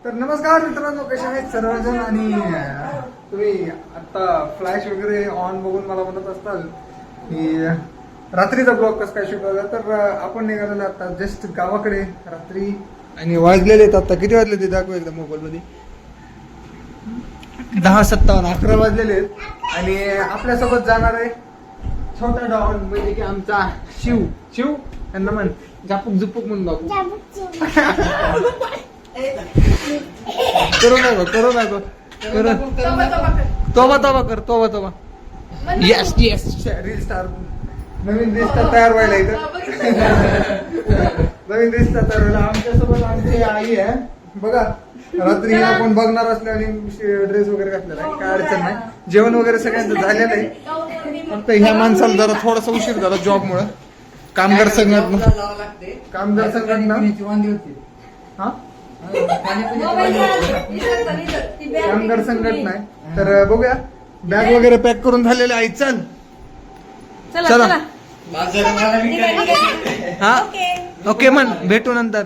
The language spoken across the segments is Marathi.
तर नमस्कार मित्रांनो, कसे आहेत सर्वजण. आणि तुम्ही आता फ्लॅश वगैरे ऑन बघून मला म्हणत असताल की रात्रीचा ब्लॉग कसं काय शूट होता. तर आपण निघालेलो आता जस्ट गावाकडे रात्री आणि वाजलेले आहेत आता किती वाजले ते दाखवू एकदा मोबाईल मध्ये. 10:57 11 वाजलेले आहेत. आणि आपल्यासोबत जाणार आहे छोटा डॉन म्हणजे की आमचा शिव. शिव यांना म्हण झापूक झुपूक म्हणून दाखवू. करू नको तोबा येस रील स्टार. नवीन रिश्ता तयार व्हायला इथं. नवीन रिश्ता तयार व्हायला आमच्यासोबत आमची आई आहे बघा. रात्री आपण बघणार असल्याने ड्रेस वगैरे घातलेला आहे, काय अडचण नाही. जेवण वगैरे सगळ्यांचं झालेलं आहे. फक्त ह्या माणसाला जरा थोडासा उशीर झाला जॉब मुळे. कामगार संघटना हा कामगार संघटना आहे. तर बघूया बॅग वगैरे पॅक करून झालेले आहे. चला हा ओके म्हण भेटू नंतर.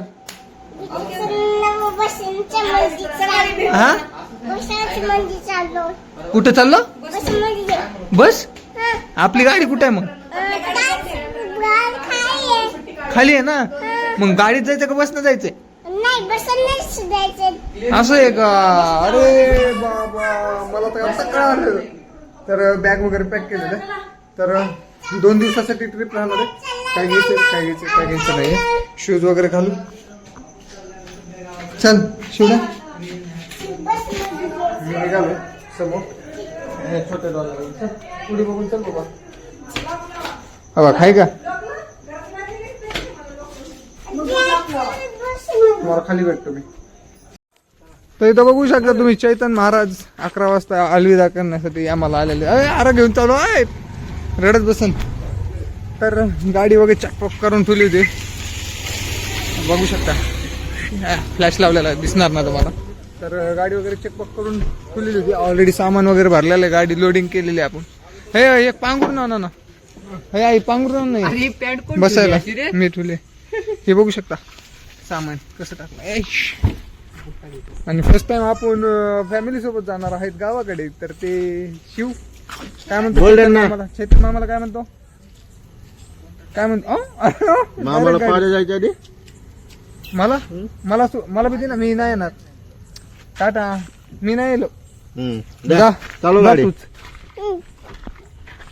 हा कुठं चाललो? बस आपली गाडी कुठे आहे मग? खाली आहे ना. मग गाडीत जायचं का बसनं जायचंय? असं आहे का? अरे बाबा मला तर असं कळालं. तर बॅग वगैरे पॅक केलेलं. तर 2 दिवसासाठी ट्रिप राहणार आहे. काय घ्यायचं नाही. शूज वगैरे घालू. चल शिवला मी निघालो समोर छोटे डॉल पुढे बघून. चल बाबा हवा खाय का तुम्हाला खाली भेटतो मी. तर इथं बघू शकता तुम्ही चैतन महाराज 11 वाजता अलविदा करण्यासाठी आम्हाला आलेले. अरे घेऊन चालू आहे रडत बसन. तर गाडी वगैरे चकपक करून ठेवली होती बघू शकता. फ्लॅश लावलेला दिसणार ना तुम्हाला. तर गाडी वगैरे चेकपक करून ठेवलेली होती. ऑलरेडी सामान वगैरे भरलेलं आहे. गाडी लोडिंग केलेली आहे आपण. हे एक पांघरून आणा ना. हे आई पांघरून नाही बसायला मी ठेवले. हे बघू शकता सामान कसं टाकलं. आणि फर्स्ट टाइम आपण फॅमिली सोबत जाणार आहेत गावाकडे. तर ते शिव काय म्हणतो मला चैतन मामाला काय म्हणतो मामाला जायच्या आधी मला भीती ना. मी नाही येणार टाटा. मी नाही येलो. चालू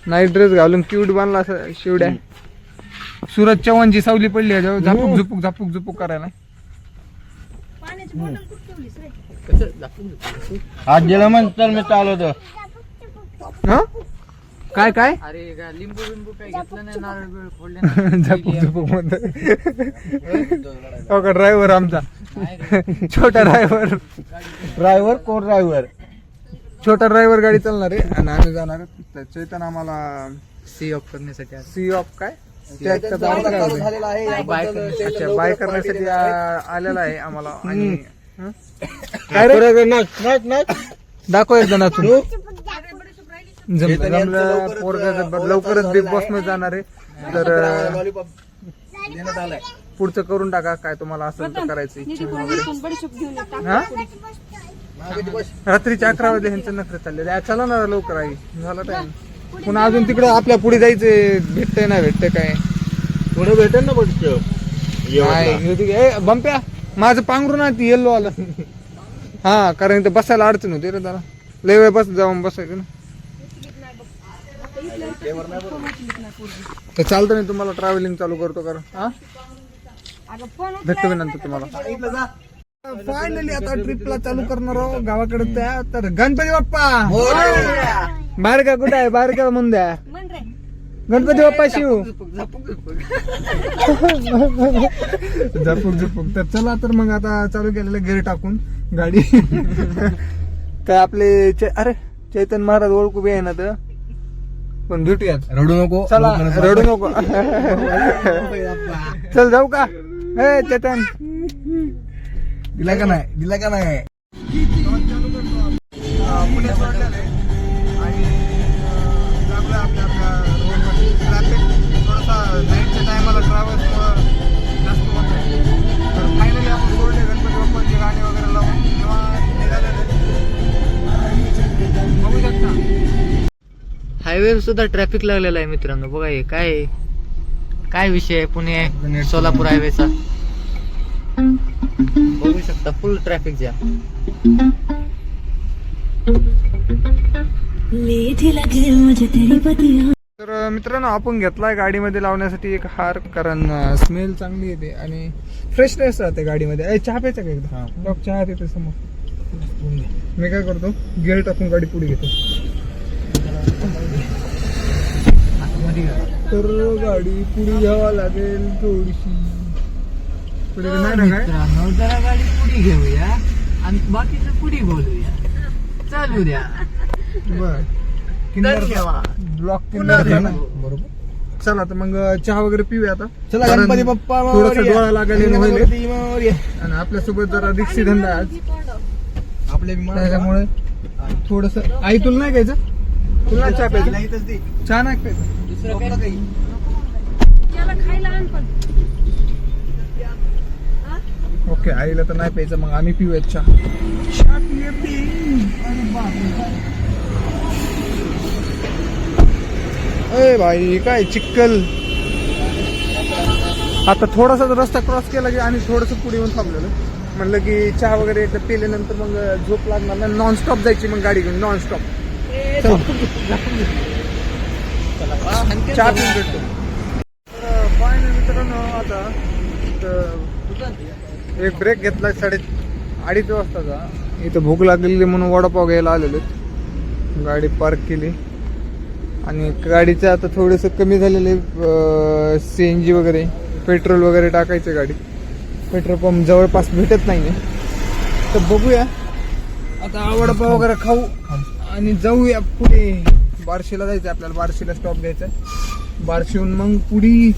नाईट ड्रेस घालून क्यूट बांधला असं शिवड्या. सूरज चव्हाणची सावली पडली आहे झापूक झुपूक करायला. आज गेला म्हण तर मी चालवतो. हा काय अरे लिंबू बिंबू काय घेतलं नाही. नारळ बिळ फोडले झुपूक म्हणतो. ड्रायव्हर आमचा छोटा ड्रायव्हर कोण ड्रायव्हर छोटा ड्रायव्हर गाडी चालणार आहे. आणि आम्ही जाणार आहे. चैतन आम्हाला सी ऑफ करण्यासाठी. सी ऑफ काय बाय करण्यासाठी आलेला आहे आम्हाला. आणि दाखव एकदा नाचून. जमलं पोरगा लवकरच बिग बॉस मध्ये जाणार आहे. तर पुढचं करून टाका काय तुम्हाला असेल तर करायचं इच्छा वगैरे. हा रात्रीचे 11 वाजले ह्यांचं नखरे चालले. चला ना लवकर आई झाला टाइम. पुन्हा अजून तिकडे आपल्या पुढे जायचंय. भेटतंय ना भेटतंय काय पुढे भेटेल ना बंप्या माझं पांघरून ना ती येल्लो आलं. हा कारण इथं बसायला अडचण होती रे जरा. लय वेळ जाऊन बसायचं ना. तर चालतं मी तुम्हाला ट्रॅव्हलिंग चालू करतो. कारण हा भेटतो मी नंतर तुम्हाला. फायनली आता ट्रिपला चालू करणार आहोत गावाकडे. त्या तर गणपती बाप्पा बाहेर का कुठं आहे? बाहेर का म्हणून द्या गणपती बाप्पा शिव झपूक. तर चला तर मग आता चालू केलेलं गेअर टाकून गाडी. काय आपले अरे चैतन महाराज ओळखू बी आहे ना. तर पण भेटूयात. रडू नको. चला रडू नको. चल जाऊ का? हे चैतन दिला का नाही पुण्यात वाढलेलं आहे. आणि लागलं आपल्या रोडमध्ये ट्रॅफिक थोडासा नाईटच्या टायमाला ट्रॅव्हल्समुळं जास्त होत आहे. तर फायनली आपण सोडले गणपती बाप्पांचे गाणे वगैरे लावून हायवे सुद्धा ट्रॅफिक लागलेला आहे मित्रांनो. बघा हे काय विषय आहे पुणे सोलापूर हायवेचा. बघू शकता फुल ट्रॅफिक जॅम. तर मित्रांनो आपण घेतलाय गाडीमध्ये लावण्यासाठी एक हार, कारण स्मेल चांगली येते आणि फ्रेशनेस राहते गाडीमध्ये. चहा प्यायचा का एकदा? डॉग चहा येते समोर. मी काय करतो, गिअर टाकून गाडी पुढे घेतो. तर गाडी पुढे घ्यावा लागेल थोडीशी. पुढे नाही ना काय? मित्रांनो जरा गाडी पुढे घेऊया आणि बाकीचं पुढे बोलूया. चालू द्या. बर तर ठेवा. ब्लॉक पुन्हा ना. भेटू. बरोबर. चला तर मग चहा वगैरे पिऊया आता. चला कारण गणपती बाप्पा थोडंसं मोरया. डोळा लागायला होईल. गणपती मोरया. आणि आपल्यासोबत जरा रिक्षी धंदा आहे आज. आपल्या विमान त्याच्यामुळे थोडस. आई तुला नाही घ्यायचं? तुला नाही चहा प्यायचं? इथंच दे. चहा नाही प्यायचं? दुसरं काय? काही ओके, आईला तर नाही प्यायचं, मग आम्ही पिऊयात चहा. चहा पिऊया. अरे बापरे. अरे भाई काय चिक्कल. आता थोडासा रस्ता क्रॉस केला की आणि थोडस पुढे येऊन थांबलेलं. म्हणलं की चहा वगैरे एकदा पिल्यानंतर मग झोप लागणार नाही. नॉनस्टॉप जायची मग गाडी घेऊन. नॉनस्टॉप चहा पिऊन भेटतो. काय नाही मित्रांनो, आता एक ब्रेक घेतला 2:30 वाजताचा. इथं भूक लागलेली म्हणून वडापाव घ्यायला आलेलो. गाडी पार्क केली आणि गाडीचं आता थोडंसं कमी झालेले CNG वगैरे, पेट्रोल वगैरे टाकायचे. गाडी पेट्रोल पंप जवळपास भेटत नाहीये. तर बघूया आता वडापाव वगैरे खाऊ आणि जाऊया पुढे. बार्शीला जायचं आपल्याला. बार्शीला स्टॉप घ्यायचा. बार्शीहून मग पुढे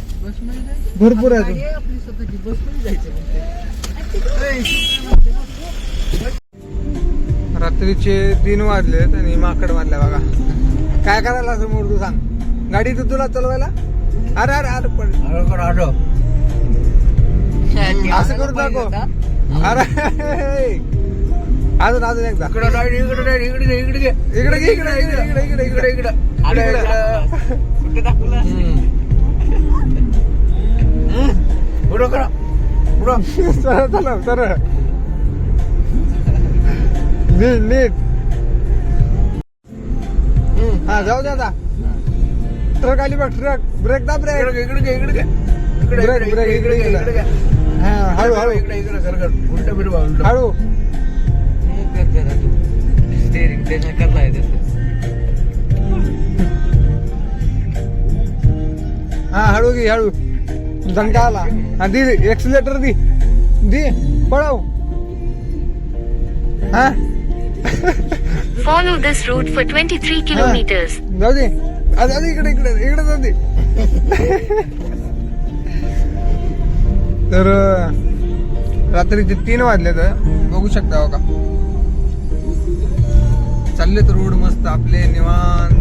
भरपूर आहे अजून. आपली स्वतःची बस मध्ये जायचं. रात्रीचे 3 वाजलेत आणि माकड वाजल्या बघा. काय करायला असं मोड तू सांग. गाडी तर तुला चालवायला. अरे अरे अरे पण असं करू दाखव. अरे अजून अजून एकदा. इकडे इकडे घे, इकडे इकडे इकडे इकडे कुठे दाखवलं? पुढं करा पुढं. सरळ चला सरळ. नीट नीट. हा जाऊ दे आता. ट्रक आली बघ. ट्रक. ब्रेक दाब. ब्रेक. इकडे ब्रेक ब्रेक इकडे इकडे. हा हळू हळू उलट फिरवा उलट. हळू. स्टेरिंग त्याने करलाय तसं. हा हळू घे हळू. झंका आला. हा दे एक्सिलेटर दे पळव. हा Follow this route for 23 kilometers. जाऊ दे. जाऊ दे इकडे इकडे इकडे जाऊ दे. तर रात्रीचे 3 वाजले. तर बघू शकता हो का. चालले तर रोड मस्त आपले निवांत.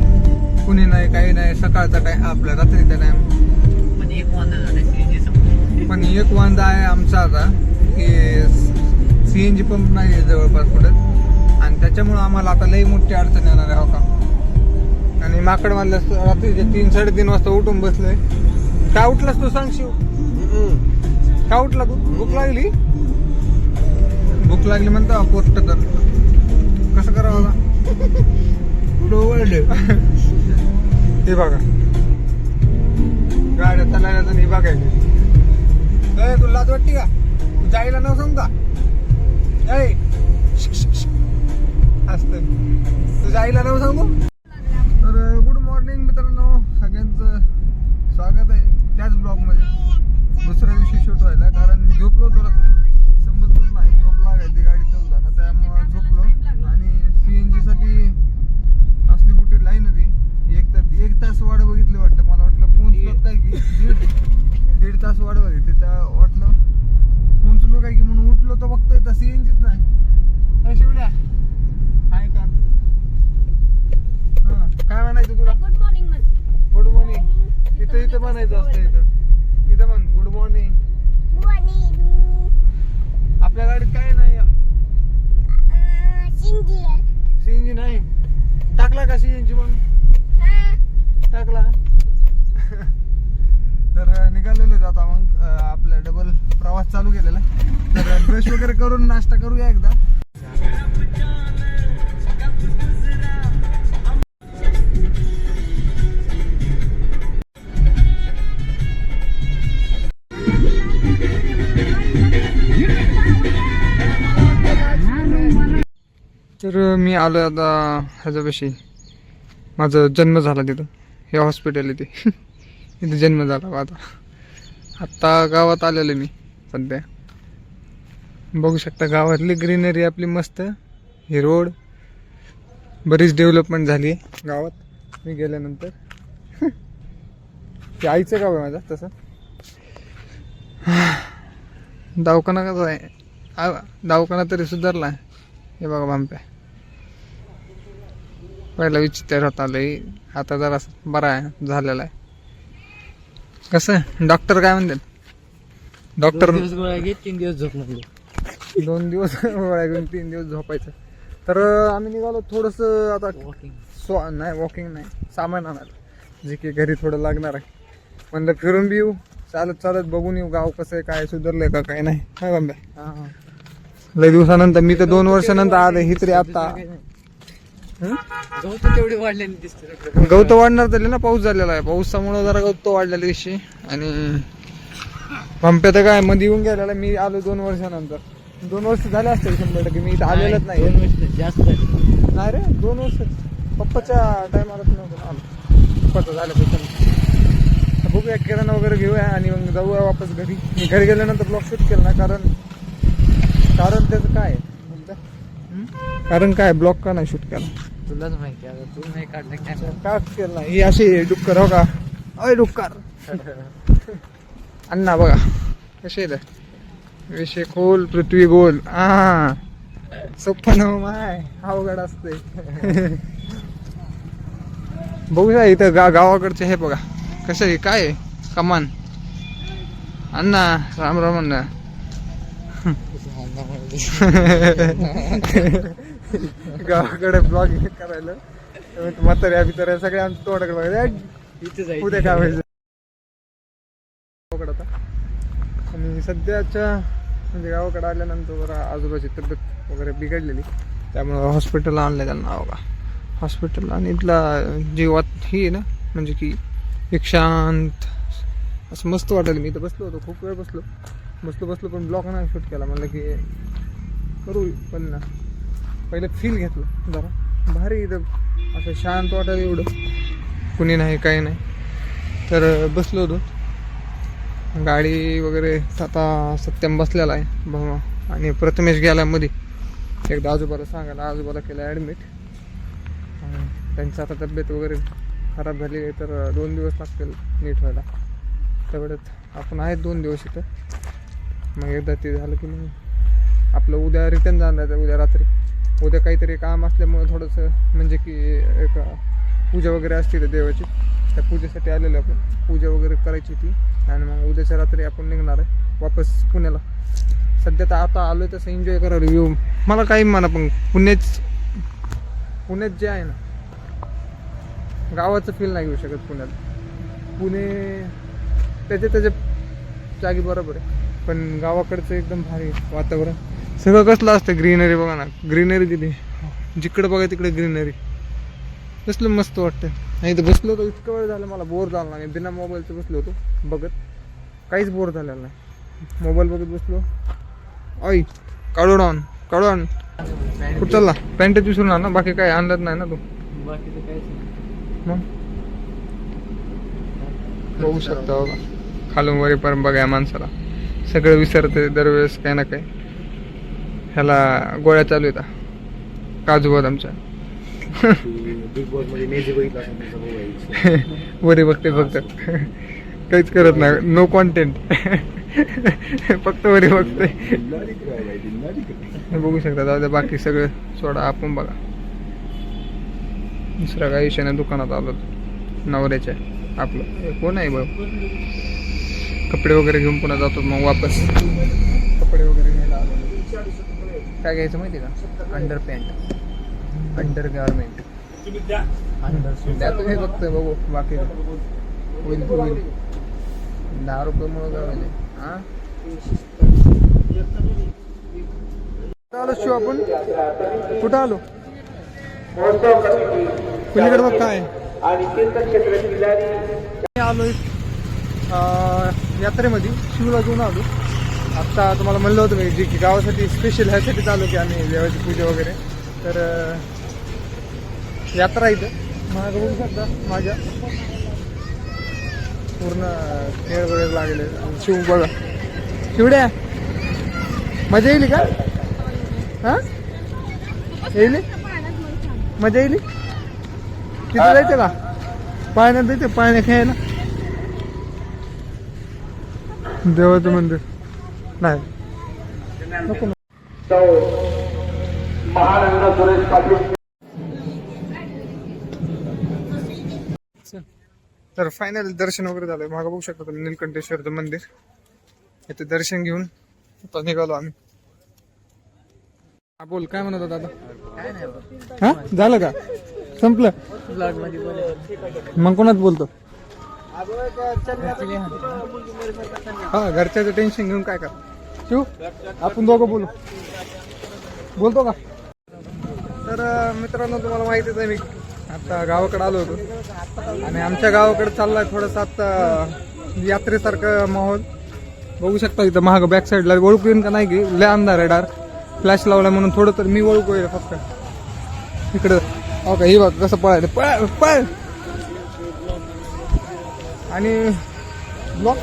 कुणी नाही काही नाही. सकाळचा टाइम आपला रात्रीचा टाइम. पण एक वांदा झाला CNG समोर. पण एक वांदा आहे आमचा आता की CNG पंप नाही जवळपास कुठं. आणि त्याच्यामुळे आम्हाला आता लई मोठी अडचण येणार आहे हो का. आणि माकड मारल्यास रात्रीचे 3-3:30 वाजता उठून बसलोय. काय उठलास तू सांग शिव. का उठला तू? भूक लागली. भूक लागली म्हणता पोस्ट तर कसं करावं. हे बघा गाड्या चालायला तर हे बघायला. तुला लाज वाटते का? तू जायला नाव सांगता असत. तू जायला नाव सांगू. तर गुड मॉर्निंग मित्रांनो, सगळ्यांचं स्वागत आहे त्याच ब्लॉग मध्ये. दुसऱ्या दिवशी शूट व्हायला, कारण झोपलो होतो रात्री. समजलंच नाही. झोप लागायची गाडी चालताना, त्यामुळे झोपलो. आणि CNG साठी असली मोठी लाईन होती. एक तास वाट बघितली वाटतं. मला वाटलं पोहोचलो काय की दीड तास वाट बघितली. त्या वाटलं पोहोचलो काय की म्हणून उठलो तर बघतोय तर CNGच नाही. शिवड्या काय का. हा काय म्हणायचं तुला? Good morning, man. Good morning. इथं म्हणायचं असतं. इथं म्हण गुड मॉर्निंग. आपल्या गाडीत काय नाही. CNG नाही टाकला का CNG मग? क्लास चालू केलेला आहे. तर ब्रश वगैरे करून नाश्ता करूया एकदा. तर मी आलो आता ह्याच्यापाशी. माझा जन्म झाला तिथं, हे हॉस्पिटल आहे ते. इथे जन्म झाला माझा. आत्ता गावात आलेलो मी सध्या. बघू शकता गावातली ग्रीनरी आपली मस्त. हे रोड, बरीच डेव्हलपमेंट झाली आहे गावात मी गेल्यानंतर. ते आईचं गाव आहे माझा तसं. दवाखाना कसा आहे, दवाखाना तरी सुधारला आहे. हे बघा भांप्या, पहिला विचित्र होता लई, आता जरा बरा आहे, झालेला आहे. कसं डॉक्टर काय म्हणतात? डॉक्टर 3 दिवस झोप म्हणले. 2 दिवस गोळ्या घेऊन 3 दिवस झोपायचं. तर आम्ही निघालो थोडस आता नाही वॉकिंग नाही, सामान आणायला जे की घरी थोडं लागणार आहे. म्हणलं फिरून बी येऊ, चालत चालत बघून येऊ गाव कसं आहे, काय सुधारलंय का काय नाही. काय बांब्या, लई दिवसानंतर मी तर 2 वर्षानंतर आले. ही तरी आता गवत तेवढे वाढलेले दिसते. गवत वाढणार तरी ना, पाऊस झालेला आहे. पावसामुळे जरा गवत वाढलेला दिवशी. आणि पंप्या तर काय मध्ये येऊन गेलेला. मी आलो 2 वर्षानंतर. 2 वर्ष झाले असतील 100%. मी इथं आलेलंच नाही. 2 वर्ष जास्त झाले. नाही रे, 2 वर्ष पप्पाच्या टायमालाच नव्हतं आलो. पप्पाचं झालं पैसा. बघूया किराणा वगैरे घेऊया आणि मग जाऊया वापस घरी. मी घरी गेल्यानंतर ब्लॉग शूट केला ना, कारण त्याचं काय कारण काय ब्लॉग का नाही शूट केला तुलाच माहिती आहे, तू नाही काढलं काय. का केलं नाही. ही अशी डुक्कर हो का, अय डुक्कर. अण्णा बघा कसे येत. विषय खोल पृथ्वी गोल. सोप्पन माय अवघड असते. बघूया इथं गावाकडचे हे बघा कसं आहे, काय आहे कमान. अण्णा राम राम अण्णा. गावाकडे ब्लॉगिंग करायला म्हाताऱ्या बिताऱ्या सगळ्या आमच्या तोंडाकडे बघायचं. उद्या काय व्हायचं गावाकडे आता. आणि सध्याच्या म्हणजे गावाकडे आल्यानंतर जरा आजोबाची तब्येत वगैरे बिघडलेली, त्यामुळं हॉस्पिटलला आणलं त्यांना बघा. हॉस्पिटल आणि इथला जीवात ही आहे ना, म्हणजे की एक शांत असं मस्त वाटायला. मी इथं बसलो होतो, खूप वेळ बसलो पण ब्लॉग नाही शूट केला. म्हणलं की करू, पण ना पहिलं फील घेतलं जरा भारी. इथं असं शांत वाटायला, एवढं कुणी नाही काही नाही. तर बसलो होतो. गाडी वगैरे आता सत्यम बसलेला आहे भावा, आणि प्रथमेश गेला मध्ये. एकदा आजोबाला सांगायला, आजोबाला केलं ॲडमिट. त्यांची आता तब्येत वगैरे खराब झाली आहे, तर 2 दिवस लागतील नीट व्हायला. तेवढ्यात आपण आहेत 2 दिवस इथं. मग एकदा ते झालं की मग आपलं उद्या रिटर्न जाणार आहे. उद्या रात्री, उद्या काहीतरी काम असल्यामुळे थोडंसं म्हणजे की एक पूजा वगैरे असते तर देवाची, त्या पूजेसाठी आलेलं आपण. पूजा वगैरे करायची ती, आणि मग उद्याच्या रात्री आपण निघणार आहे वापस पुण्याला. सध्या तर आता आलो तसं एन्जॉय करायला येऊ. मला काही म्हणा, पण पुण्यात जे आहे ना, गावाचं फील नाही घेऊ शकत पुण्यात. पुणे त्याच्या जागी बरोबर आहे, पण गावाकडचं एकदम भारी वातावरण. सगळं कसलं असतं, ग्रीनरी बघा ना, ग्रीनरी किती जिकडं बघा तिकडे ग्रीनरी. कसलं मस्त वाटतं. नाही तर बसलो होतो इतकं वेळ झालं, मला बोर झालं नाही. बिना मोबाईलचं बसलो होतो बघत, काहीच बोर झालेलं नाही. मोबाईल बघत बसलो. आई काढून आण कुठं चालला? पॅन्टच विसरून आण ना, बाकी काय आणलंच नाही ना तू. बाकीचं काहीच नाही. मग बघू शकता बघा, खालून वरीपर्यंत बघा या माणसाला. सगळं विसरते दरवेळेस काही ना काही. ह्याला गोळ्या चालू येतात काजू बदामच्या. बिग बॉस मध्ये मेजी बघितला असेल तुमचा भाऊ. वरी बघते फक्त, काहीच करत नाही. No content. फक्त वरी बघते. बघू शकता. दादा बाकी सगळं सोडा, आपण बघा. दुसरा काही विषय नाही. दुकानात आलो नवऱ्याच्या आपलं. कोण आहे बघ, कपडे वगैरे घेऊन पुन्हा जातो मग वापस. कपडे वगैरे घ्यायला आलो. काय घ्यायचं माहिती का? अंडर पॅन्ट, अंडर गारमेंट, द्या तुम्ही फक्त बघू. बाकी होईल 10 रुपये मुळे काय म्हणजे. आलो शिव आपण कुठं आलो पलीकडे बघ काय आलोय यात्रेमध्ये शिवला घेऊन आलो. आत्ता तुम्हाला म्हणलं होतं मी जे की गावासाठी स्पेशल ह्यासाठीच आलो की आम्ही देवाची पूजा वगैरे. तर यात्रा इथं मागं बघू शकता माझ्या पूर्ण खेळ वगैरे लागले. शिव बघा शिवड्या मजा येईल का हा येईल मजा येईल तिथं जायचं का पाण्यात जायचं पाण्या खेळायला देवाचं मंदिर नाही नको तर फायनल दर्शन वगैरे झालंय. मागं बघू शकता तुम्ही नीलकंठेश्वरचं मंदिर. इथे दर्शन घेऊन आता निघालो आम्ही. हा बोल काय म्हणत होता आता काय नाही बघ. हा झालं का संपलं ब्लॉग मध्ये बोल. मग कोणाच बोलतो घरचे लय हाणतात. हा घरच्याचं टेन्शन घेऊन काय करा शिव आपण दोघं बोलतो का. तर मित्रांनो तुम्हाला माहितीच आहे मी आता गावाकडे आलो होतो आणि आमच्या गावाकडे चाललाय थोडंसं आता यात्रेसारखं माहोल बघू शकता. इथं महाग बॅक साईडला ओळखू येईन का नाही की लय अंधार आहे डार्क फ्लॅश लावला म्हणून थोडं तर मी ओळखू येईल फक्त इकडं. हो का ही बघ कसं पळायचं पळ पळ आणि ब्लॉक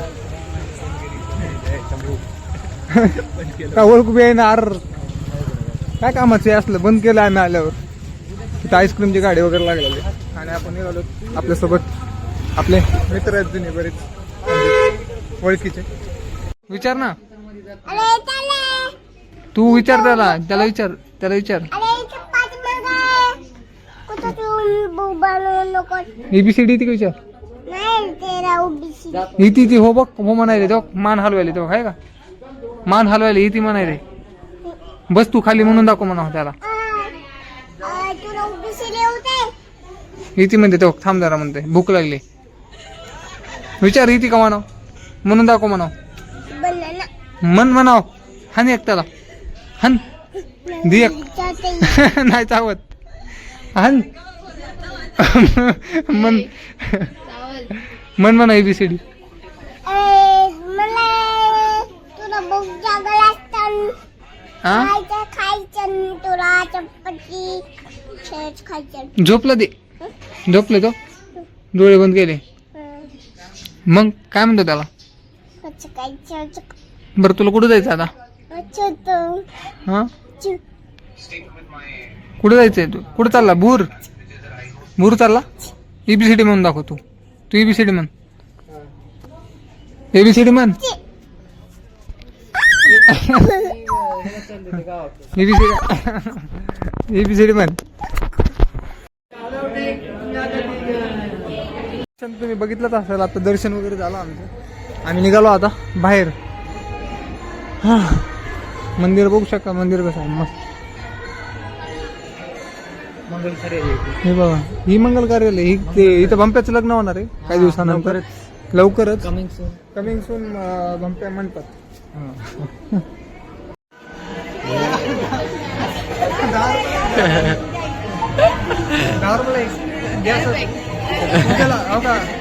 काय ओळखू बी आहे ना अर काय कामाचं आहे असलं बंद केलं आम्ही आल्यावर. तिथं आईस्क्रीमची गाडी वगैरे लागलेली आणि आपण निघालो आपल्यासोबत आपले मित्र आहेत जुने बरेच ओळखीचे. विचार ना तू विचार त्याला विचार एबीसीडी ती विचार इथे हो बघ हो म्हणायले तो मान हलवायले तो आहे का मान हलवायले इथे म्हणायले बस तू खाली म्हणून दाखव म्हणा त्याला इथे म्हणते तो थांब जरा म्हणते भूक लागली विचार इथे का म्हणाव म्हणून दाखव म्हणाव मन म्हणाव हान एक त्याला हन दियक नाही चावत हन मन मन म्हणा एबीसीडी झोपलं दे झोपले तो डोळे बंद केले मग काय म्हणतो त्याला बरं तुला कुठं जायचं आता हा कुठं जायचंय तू कुठं चालला भूर चालला एबीसीडी म्हणून दाखव तू एबीसीडी म्हण एबीसीडी म्हण एबीसीडी म्हण. तुम्ही बघितलंच असेल आता दर्शन वगैरे झालं आमचं आम्ही निघालो आता बाहेर. हा मंदिर बघू शकता मंदिर कसं आहे मस्त मंगल कार्यालय. हे बघा ही मंगल कार्यालय ही ते इथं भंप्याचं लग्न होणार आहे काही दिवसानंतर लवकरच कमिंग सून भंप्या म्हणतात.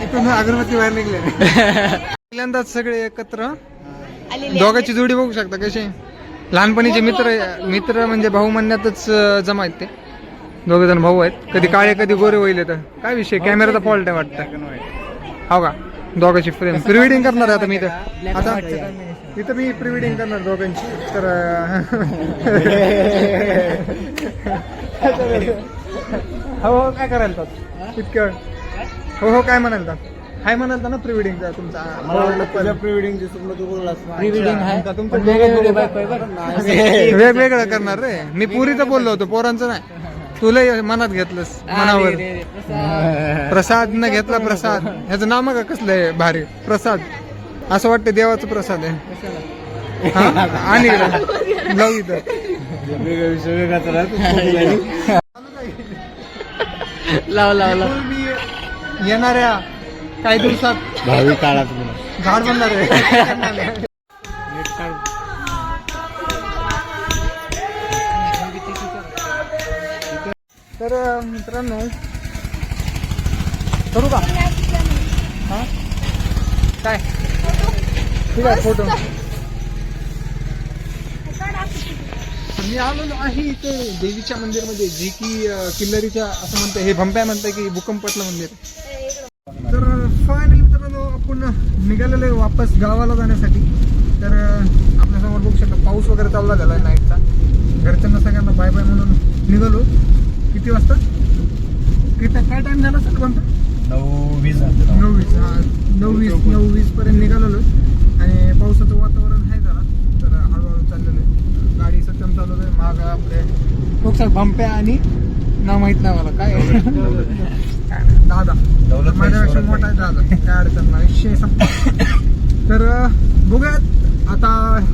इथून अगरबत्ती बाहेर निघले पहिल्यांदाच सगळे एकत्र दोघांची जोडी बघू शकता कशी लहानपणीचे मित्र म्हणजे भाऊ म्हणण्यातच जमा आहेत ते दोघे जण भाऊ आहेत कधी काळे कधी गोरे होईल तर काय विषय कॅमेराचा फॉल्ट आहे वाटतं हो का दोघांची फ्रेम प्री करणार आहे आता मी इथं मी प्री करणार दोघांची तर हो काय करायला इतक्या हो काय म्हणाल हाय म्हणाल ना प्री वेडिंगचा तुमचा प्री वेडिंगची स्वप्न तू बोललास वेगवेगळं करणार रे मी पुरीचं बोललो होतो पोरांचं नाही तुला मनात घेतलंस मनावर प्रसाद न घेतला प्रसाद ह्याचं नाव का कसलं आहे भारी प्रसाद असं वाटतं देवाचं प्रसाद आहे आणि जाऊ इथं लाव येणाऱ्या काही दिवसात भावी काळात झाड बनणार आहे तर मित्रांनो करू का हा काय ठीक आहे फोटो. मी आलो आहे इथे देवीच्या मंदिरमध्ये जे की किल्लारीच्या असं म्हणतं हे भंप्या म्हणतं की भूकंपातलं मंदिर. तर फायनली मित्रांनो आपण निघालेलो आहे वापस गावाला जाण्यासाठी. तर आपल्यासमोर बघू शकता पाऊस वगैरे चालला झाला आहे नाईटचा. घरच्यांना सगळ्यांना बाय बाय म्हणून निघालो. किती वाजता काय टाइम झाला सर कोणता 9:20 पर्यंत निघालेलो आणि पावसाचं वातावरण आहे जरा. तर हळूहळू चाललेलं आहे गाडी सत्यम चालवत आहे. माग आपले खूप सारे भंप्या आणि नाव माहित नाही मला काय दादा माझ्यापेक्षा मोठा आहे दादा. काय अडचण नाही विषय संपला. तर बघूयात आता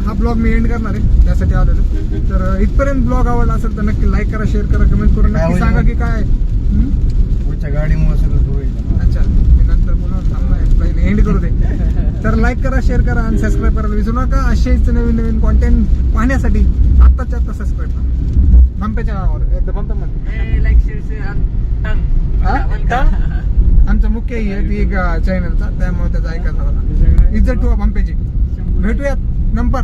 हा ब्लॉग मी एंड करणार आहे त्यासाठी आलेलो. तर इथपर्यंत ब्लॉग आवडला असेल तर नक्की लाईक करा शेअर करा कमेंट करून नक्की सांगा की काय पुढच्या गाडीमुळे सगळं होईल. अच्छा मी नंतर बोलून थांबणार एंड करू दे. तर लाईक करा शेअर करा आणि सबस्क्राईब करायला विसरू नका. असेच नवीन नवीन कॉन्टेंट पाहण्यासाठी आत्ताच्या आत्ता सबस्क्राईब करा. भंप्याच्या नावावर एकदा भंप्यामध्ये आमचा मुख्य आहे ती एक चॅनलचा त्यामुळे त्याचा ऐकायचा होता. इज्जत ठेवा भंप्याची. भेटूयात नंबर